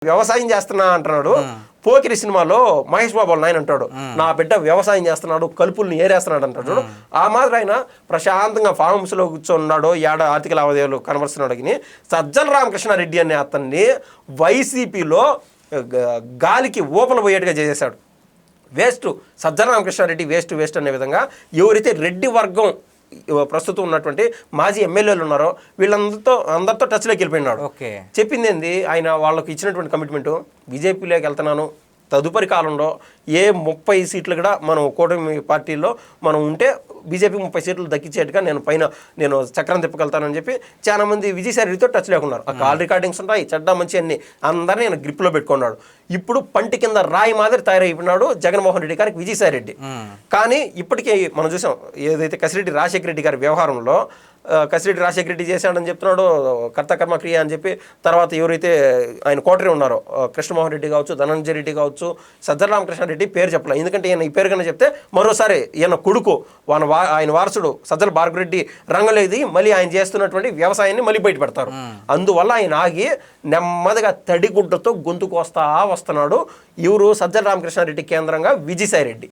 వ్యవసాయం చేస్తున్నా అంటున్నాడు. పోకిరి సినిమాలో మహేష్ బాబు వాళ్ళ నాయన అంటాడు, నా బిడ్డ వ్యవసాయం చేస్తున్నాడు, కలుపుల్ని ఏరేస్తున్నాడు అంటాడు. ఆ మాదిరి ఆయన ప్రశాంతంగా ఫామ్ హౌస్ లో కూర్చొన్నాడు, ఆర్థిక లావాదేవీలు కనబరుస్తున్నాడు. కానీ సజ్జల రామకృష్ణారెడ్డి అనే అతన్ని వైసీపీలో గాలికి ఊపలు పోయేట్టుగా చేసేశాడు. వేస్ట్, సజ్జల రామకృష్ణారెడ్డి వేస్ట్ అనే విధంగా ఎవరైతే రెడ్డి వర్గం ప్రస్తుతం ఉన్నటువంటి మాజీ ఎమ్మెల్యేలు ఉన్నారో అందరితో టచ్లోకి వెళ్ళిపోయినాడు. చెప్పింది ఏంది, ఆయన వాళ్ళకి ఇచ్చినటువంటి కమిట్మెంటు, బీజేపీలోకి వెళ్తున్నాను, తదుపరి కాలంలో 30 సీట్లు కూడా మనం కూటమి పార్టీలో మనం ఉంటే బీజేపీ 30 సీట్లు దక్కించేట్టుగా నేను చక్రం తిప్పగలుగుతానని చెప్పి చాలా మంది విజయసాయిరెడ్డితో టచ్ లేకున్నారు. ఆ కాల్ రికార్డింగ్స్ ఉంటాయి, చెడ్డ మంచి అన్ని అందరినీ ఆయన గ్రిప్లో పెట్టుకున్నాడు. ఇప్పుడు పంటి కింద రాయి మాదిరి తయారైపోయినాడు జగన్మోహన్ రెడ్డి గారికి విజయసాయిరెడ్డి. కానీ ఇప్పటికీ మనం చూసాం, ఏదైతే కసిరెడ్డి రాజశేఖర రెడ్డి గారి వ్యవహారంలో కసిరెడ్డి రాజశేఖర రెడ్డి చేశాడని చెప్తున్నాడు, కర్తకర్మ క్రియ అని చెప్పి. తర్వాత ఎవరైతే ఆయన కోటరీ ఉన్నారో కృష్ణమోహన్ రెడ్డి కావచ్చు, ధనంజయ రెడ్డి కావచ్చు, సజ్జల రామకృష్ణారెడ్డి పేరు చెప్పలే. ఎందుకంటే ఈయన ఈ పేరు కన్నా చెప్తే మరోసారి ఈయన కొడుకు ఆయన వారసుడు సజ్జల భార్గవరెడ్డి రంగలేది మళ్ళీ ఆయన చేస్తున్నటువంటి వ్యవసాయాన్ని మళ్ళీ బయట పెడతారు. అందువల్ల ఆయన ఆగి నెమ్మదిగా తడిగుడ్డతో గొంతుకు వస్తున్నాడు. ఎవరు? సజ్జల రామకృష్ణారెడ్డి కేంద్రంగా విజయసాయిరెడ్డి.